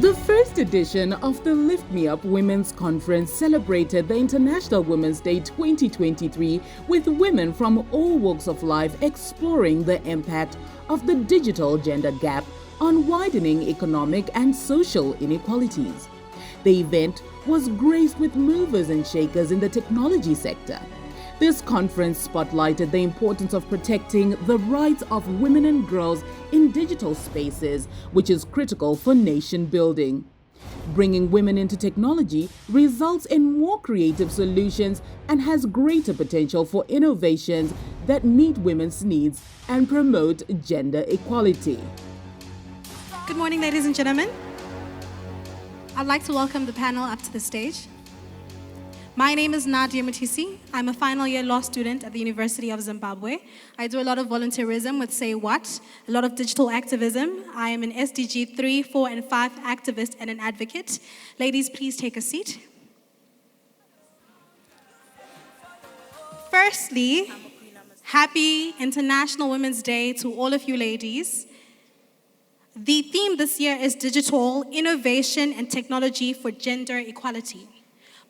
The first edition of the Lift Me Up Women's Conference celebrated the International Women's Day 2023 with women from all walks of life exploring the impact of the digital gender gap on widening economic and social inequalities. The event was graced with movers and shakers in the technology sector. This conference spotlighted the importance of protecting the rights of women and girls in digital spaces, which is critical for nation building. Bringing women into technology results in more creative solutions and has greater potential for innovations that meet women's needs and promote gender equality. Good morning, ladies and gentlemen. I'd like to welcome the panel up to the stage. My name is Nadia Matisi. I'm a final year law student at the University of Zimbabwe. I do a lot of volunteerism with SAYWHAT, a lot of digital activism. I am an SDG 3, 4, and 5 activist and an advocate. Ladies, please take a seat. Firstly, happy International Women's Day to all of you ladies. The theme this year is digital innovation and technology for gender equality.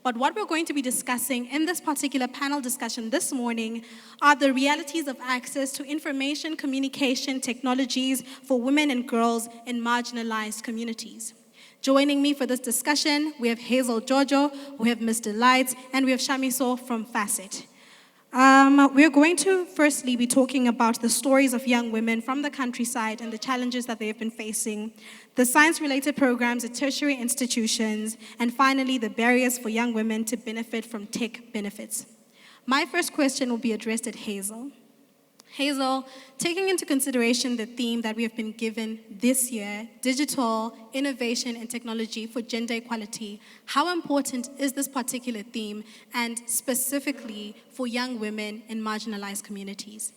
But what we're going to be discussing in this particular panel discussion this morning are the realities of access to information communication technologies for women and girls in marginalized communities. Joining me for this discussion, we have Hazel Jojo, we have Ms. Delight, and we have Shamiso from Facet. We're going to firstly be talking about the stories of young women from the countryside and the challenges that they have been facing, the science-related programs at tertiary institutions, and finally, the barriers for young women to benefit from tech benefits. My first question will be addressed at Hazel. Hazel, taking into consideration the theme that we have been given this year, digital innovation and technology for gender equality, how important is this particular theme and specifically for young women in marginalized communities?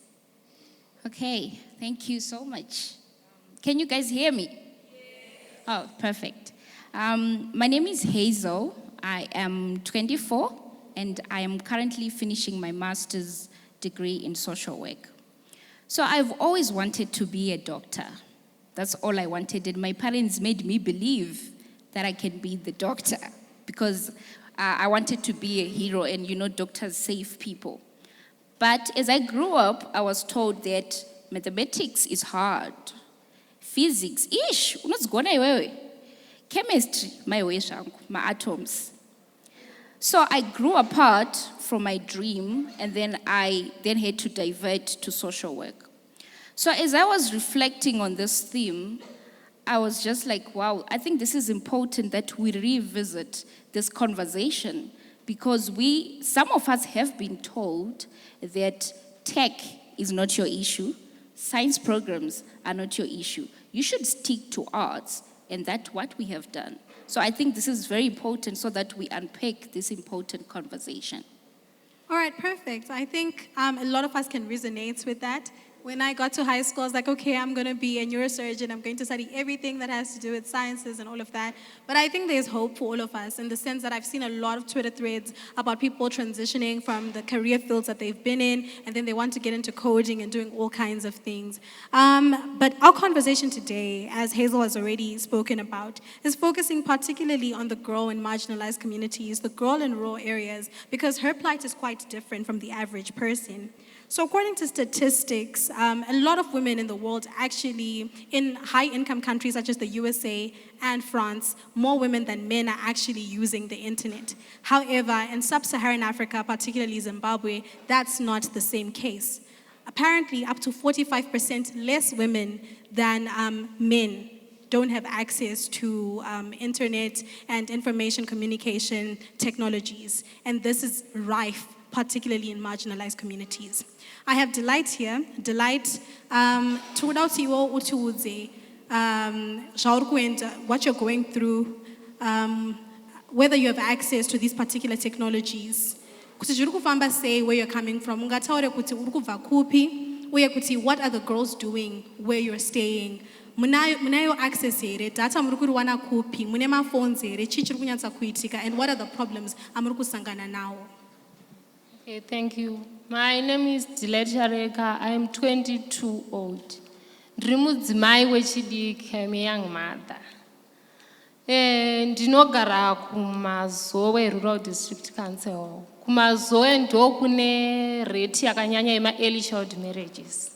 Okay, thank you so much. Can you guys hear me? Oh, perfect. My name is Hazel. I am 24 and I am currently finishing my master's degree in social work. So I've always wanted to be a doctor. That's all I wanted. And my parents made me believe that I can be the doctor because I wanted to be a hero and, doctors save people. But as I grew up, I was told that mathematics is hard. Physics, unozigona iwewe. Chemistry, my atoms. So I grew apart from my dream, and then I had to divert to social work. So as I was reflecting on this theme, I was just like, wow, I think this is important that we revisit this conversation because some of us have been told that tech is not your issue, science programs are not your issue. You should stick to arts, and that's what we have done. So I think this is very important so that we unpack this important conversation. All right, perfect. I think a lot of us can resonate with that. When I got to high school, I was like, okay, I'm going to be a neurosurgeon. I'm going to study everything that has to do with sciences and all of that. But I think there's hope for all of us in the sense that I've seen a lot of Twitter threads about people transitioning from the career fields that they've been in, and then they want to get into coding and doing all kinds of things. But our conversation today, as Hazel has already spoken about, is focusing particularly on the girl in marginalized communities, the girl in rural areas, because her plight is quite different from the average person. So according to statistics, a lot of women in the world actually, in high-income countries such as the USA and France, more women than men are actually using the internet. However, in sub-Saharan Africa, particularly Zimbabwe, that's not the same case. Apparently, up to 45% less women than men don't have access to internet and information communication technologies. And this is rife, particularly in marginalized communities. I have Delight here. Delight, what you're going through, whether you have access to these particular technologies. Say where you're coming from. What are the girls doing where you're staying? Munayo access here, data murikuwana kupi, munema phones here, chichiri kunyatsa kuitika, and what are the problems amurikusangana now? Okay, thank you. My name is Delight Shareka. I am 22 old. Ndiri mudzimai wechidiki. I'm a young mother. Ndinogara kumazowe rural district council. Kumazowe ndo kune rate yakanyanya yema-early child marriages.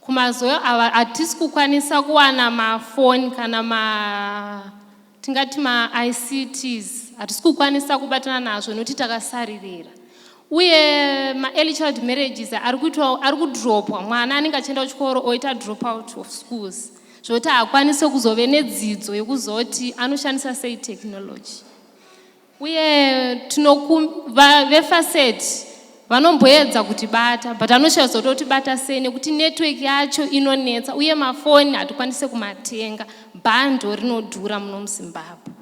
Kumazowe ava hatisi kukwanisa kuwana mafoni kana tingati ma-ICTs. Hatisi kukwanisa kubatana nazvo nokuti takasaririra. Uye ma-early child marriages ari kudropwa. Mwana anenge achienda kuchikoro oita drop out of schools. Zvoti akwanise kuzove nedzidzo yekuzoti anoshandisa sei technology. Uye vefaseti vanomboedza kutibata, but anoshaidza kuti otibata sei nekuti network yacho inonetsa uye mafoni hatikwanise kumatenga, bhando rinodhura muno muZimbabwe.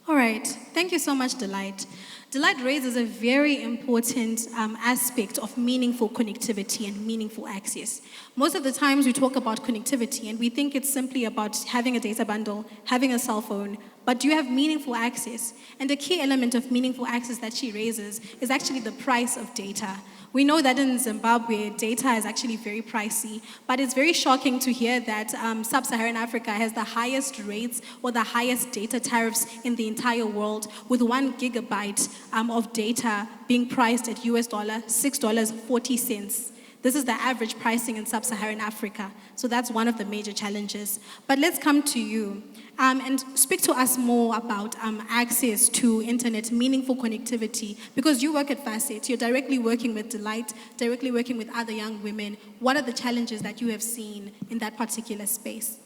All right, thank you so much, Delight. Delight raises a very important aspect of meaningful connectivity and meaningful access. Most of the times we talk about connectivity and we think it's simply about having a data bundle, having a cell phone, but do you have meaningful access? And a key element of meaningful access that she raises is actually the price of data. We know that in Zimbabwe, data is actually very pricey, but it's very shocking to hear that sub-Saharan Africa has the highest rates or the highest data tariffs in the entire world, with 1 gigabyte of data being priced at US $6.40. This is the average pricing in sub-Saharan Africa. So that's one of the major challenges. But let's come to you and speak to us more about access to internet, meaningful connectivity, because you work at Facet, you're directly working with Delight, directly working with other young women. What are the challenges that you have seen in that particular space?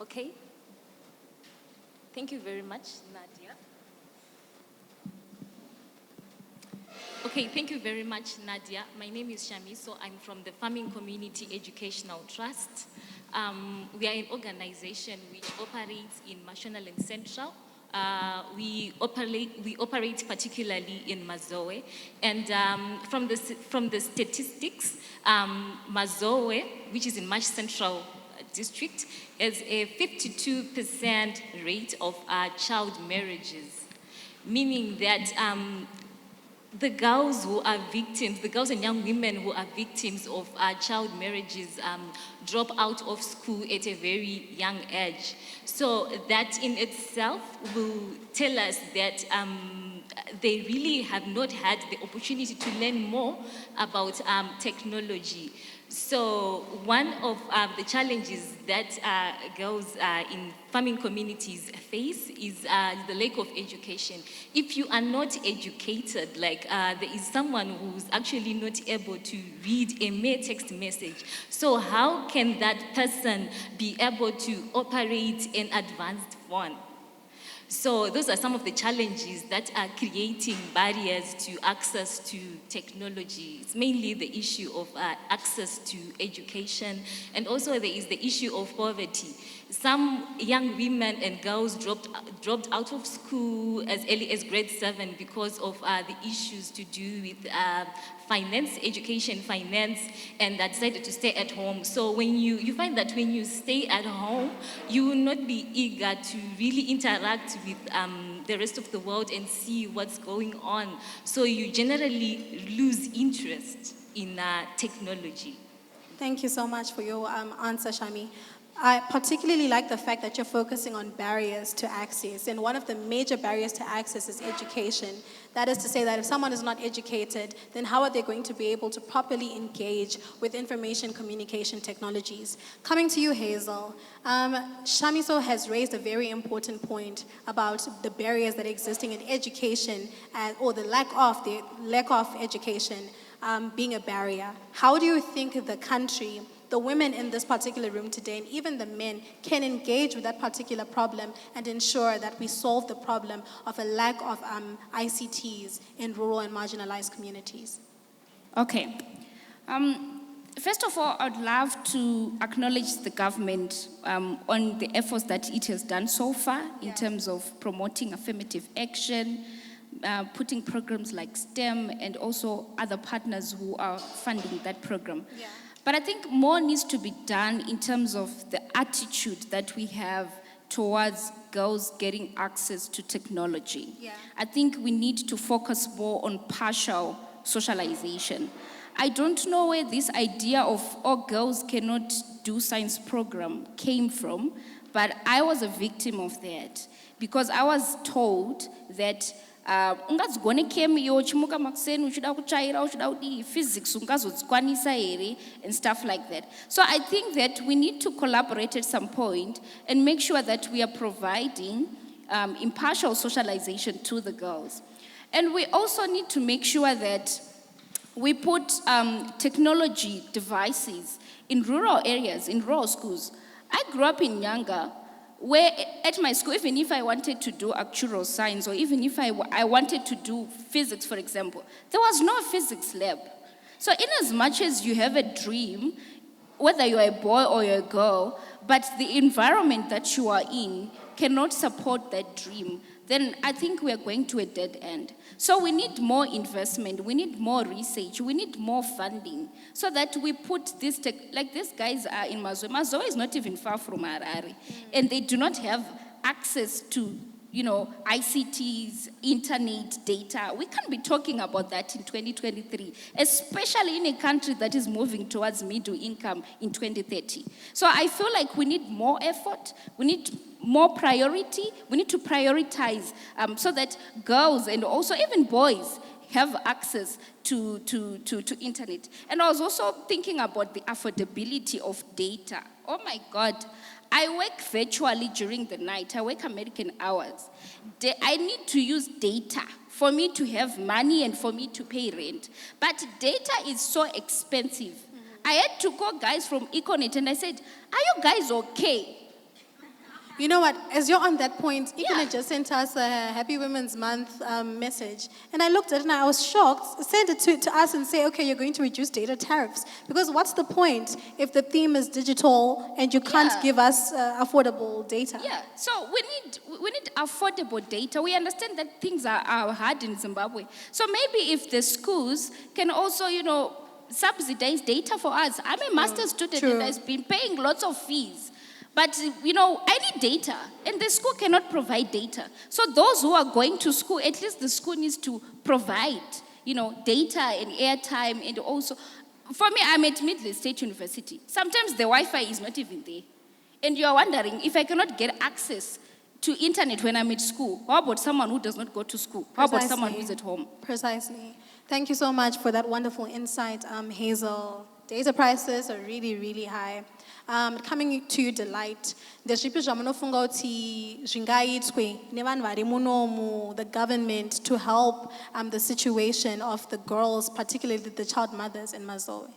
Okay. Thank you very much, Nadia. Okay, thank you very much, Nadia. My name is Shamiso. I'm from the Farming Community Educational Trust. We are an organization which operates in National and Central. We operate particularly in Mazowe. And from the statistics, Mazowe, which is in Marsh Central District, has a 52% rate of child marriages, meaning that the girls who are victims, the girls and young women who are victims of child marriages drop out of school at a very young age. So that in itself will tell us that they really have not had the opportunity to learn more about technology. So one of the challenges that girls in farming communities face is the lack of education. If you are not educated, like there is someone who's actually not able to read a mere text message, so how can that person be able to operate an advanced phone? So those are some of the challenges that are creating barriers to access to technology. It's mainly the issue of access to education, and also there is the issue of poverty. Some young women and girls dropped out of school as early as grade 7 because of the issues to do with education finance, and that decided to stay at home. So when you find that when you stay at home, you will not be eager to really interact with the rest of the world and see what's going on. So you generally lose interest in technology. Thank you so much for your answer, Shami. I particularly like the fact that you're focusing on barriers to access. And one of the major barriers to access is education. That is to say that if someone is not educated, then how are they going to be able to properly engage with information communication technologies? Coming to you, Hazel. Shamiso has raised a very important point about the barriers that are existing in education or the lack of education being a barrier. How do you think the country, the women in this particular room today, and even the men, can engage with that particular problem and ensure that we solve the problem of a lack of ICTs in rural and marginalized communities? Okay. First of all, I'd love to acknowledge the government on the efforts that it has done so far in terms of promoting affirmative action, putting programs like STEM, and also other partners who are funding that program. Yeah. But I think more needs to be done in terms of the attitude that we have towards girls getting access to technology. Yeah. I think we need to focus more on partial socialization. I don't know where this idea of all girls cannot do science program came from, but I was a victim of that because I was told that ungadzigone chemiyo uchimuka makuseni uchida kutsvaira uchida kudii physics ungazodzikwanisa here and stuff like that. So I think that we need to collaborate at some point and make sure that we are providing impartial socialization to the girls. And we also need to make sure that we put technology devices in rural areas, in rural schools. I grew up in Nyanga, where at my school, even if I wanted to do actuarial science, or even if I wanted to do physics, for example, there was no physics lab. So in as much as you have a dream, whether you're a boy or you're a girl, but the environment that you are in cannot support that dream, then I think we are going to a dead end. So we need more investment, we need more research, we need more funding, so that we put this, like these guys are in Mazoe. Mazoe is not even far from Harare, and they do not have access to, ICTs, internet, data. We can't be talking about that in 2023, especially in a country that is moving towards middle income in 2030. So I feel like we need more effort, we need more priority, we need to prioritize so that girls and also even boys have access to internet. And I was also thinking about the affordability of data. Oh my God. I work virtually during the night. I work American hours. I need to use data for me to have money and for me to pay rent. But data is so expensive. I had to call guys from Econet and I said, are you guys okay? You know what, as you're on that point, Econet just sent us a Happy Women's Month message. And I looked at it and I was shocked. Send it to us and say, okay, you're going to reduce data tariffs. Because what's the point if the theme is digital and you can't give us affordable data? Yeah, so we need affordable data. We understand that things are hard in Zimbabwe. So maybe if the schools can also, subsidize data for us. I'm a master's student and I've been paying lots of fees. But, I need data, and the school cannot provide data. So those who are going to school, at least the school needs to provide, data and airtime, and also, for me, I'm at Midland State University. Sometimes the Wi-Fi is not even there. And you are wondering, if I cannot get access to internet when I'm at school, how about someone who does not go to school? How about someone who's at home? Precisely. Thank you so much for that wonderful insight, Hazel. Data prices are really, really high. Coming to you, Delight, the government to help the situation of the girls, particularly the child mothers in Mazoe.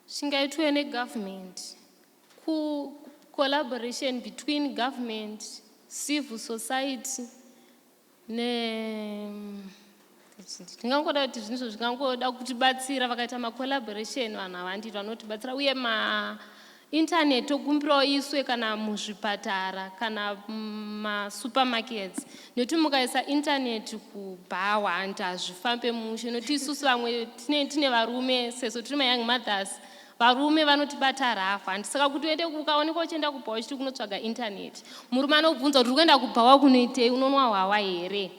Shingaitwe government, collaboration between government, civil society, tingangoda kuti zvinhu zvingangoda kutibatsira vakaita macollaboration vanhu havanditi vanotibatsira uye maintaneti okumbirawo iswe kana muzvipatara kana masupermarkets nekuti mukaisa intaneti kubhawa handi hazvifambe mushe nekuti isusu vamwe tine varume sezvo tiri mayoung mothers varume vanotibata rafu handi saka kuti uende ukaonekwa uchienda kubhawa uchiti kunotsvaga intaneti murume anobvunza kuti uri kuenda kubhawa kunoitei unonwa hwawa here.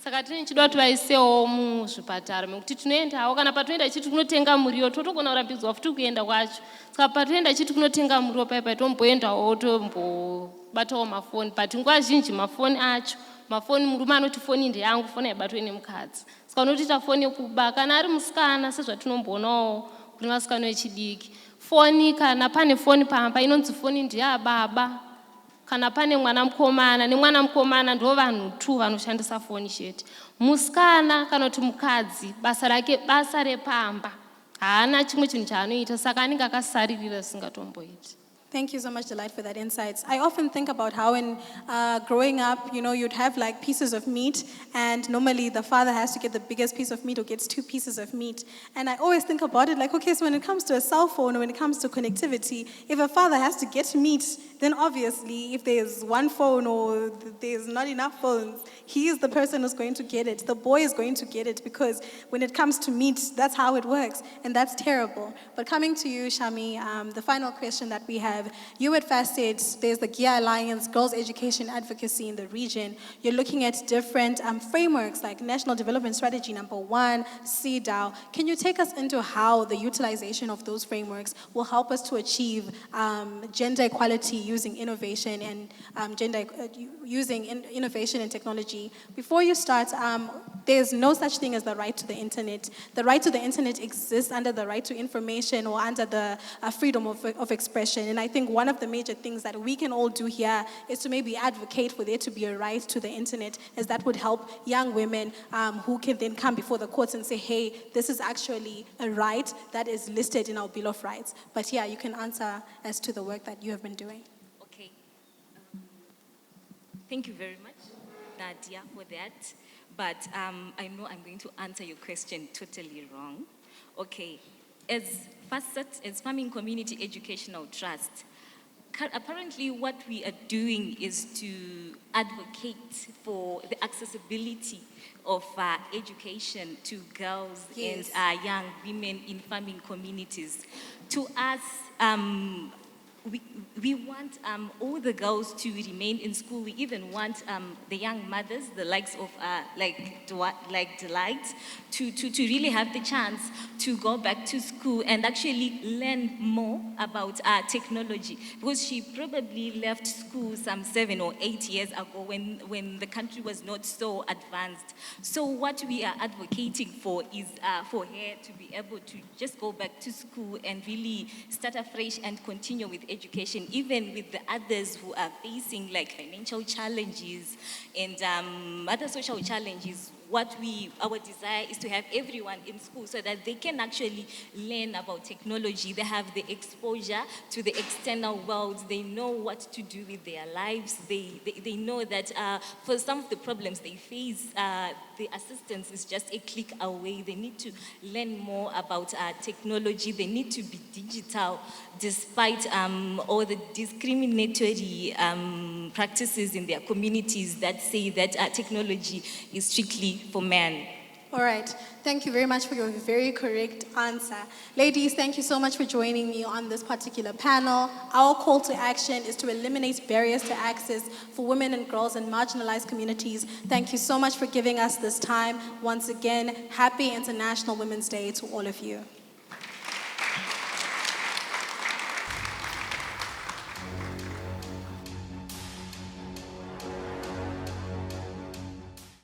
Saka tine chido kuti vaisewo muzvipatara mekuti tinoendawo kana patinoenda chiti kunotenga muriwo totogona kurambidzwa futi kuenda kwacho. Saka patinoenda chiti kunotenga muriwo paipai tomboendawo tombobatawo mafoni but nguva zhinji mafoni acho mafoni murume anoti foni ndeyangu foni haibatwe nemukadzi. Saka unotiita foni yekuba kana ari musikana sezvatinombonawo kune vasikana vechidiki foni kana pane foni pamba inonzi foni ndeyababa. Kana pane mwana mukomana nemwana mukomana ndo vanhu 2 vanoshandisa foni chete. Musikana kana kuti mukadzi basa rake basa repamba. Haana chimwe chinhu chaanoita saka anenge akasaririra singatomboiti. Thank you so much, Delight, for that insight. I often think about how in growing up, you'd have like pieces of meat, and normally the father has to get the biggest piece of meat or gets 2 pieces of meat. And I always think about it like, okay, so when it comes to a cell phone or when it comes to connectivity, if a father has to get meat, then obviously if there's one phone or there's not enough phones, he is the person who's going to get it. The boy is going to get it because when it comes to meat, that's how it works, and that's terrible. But coming to you, Shami, the final question that we have have. You at Facet, there's the GEAR Alliance, Girls Education Advocacy in the region. You're looking at different frameworks like National Development Strategy #1, CEDAW. Can you take us into how the utilization of those frameworks will help us to achieve gender equality using innovation and using innovation and technology? Before you start, there's no such thing as the right to the internet. The right to the internet exists under the right to information or under the freedom of expression. And I think one of the major things that we can all do here is to maybe advocate for there to be a right to the internet, as that would help young women who can then come before the courts and say, hey, this is actually a right that is listed in our Bill of Rights. But yeah, you can answer as to the work that you have been doing. Okay. Thank you very much, Nadia, for that. But I know I'm going to answer your question totally wrong. Okay, as FAST, as Farming Community Educational Trust, apparently what we are doing is to advocate for the accessibility of education to girls Yes. and young women in farming communities. To us, we want all the girls to remain in school. We even want the young mothers, the likes of like Delight, to really have the chance to go back to school and actually learn more about technology. Because she probably left school some 7 or 8 years ago when the country was not so advanced. So what we are advocating for is for her to be able to just go back to school and really start afresh and continue with education, even with the others who are facing like financial challenges and other social challenges. Our desire is to have everyone in school so that they can actually learn about technology. They have the exposure to the external world. They know what to do with their lives. They know that for some of the problems they face, the assistance is just a click away. They need to learn more about technology. They need to be digital despite all the discriminatory practices in their communities that say that technology is strictly for men. All right. Thank you very much for your very correct answer. Ladies, thank you so much for joining me on this particular panel. Our call to action is to eliminate barriers to access for women and girls in marginalized communities. Thank you so much for giving us this time. Once again, happy International Women's Day to all of you.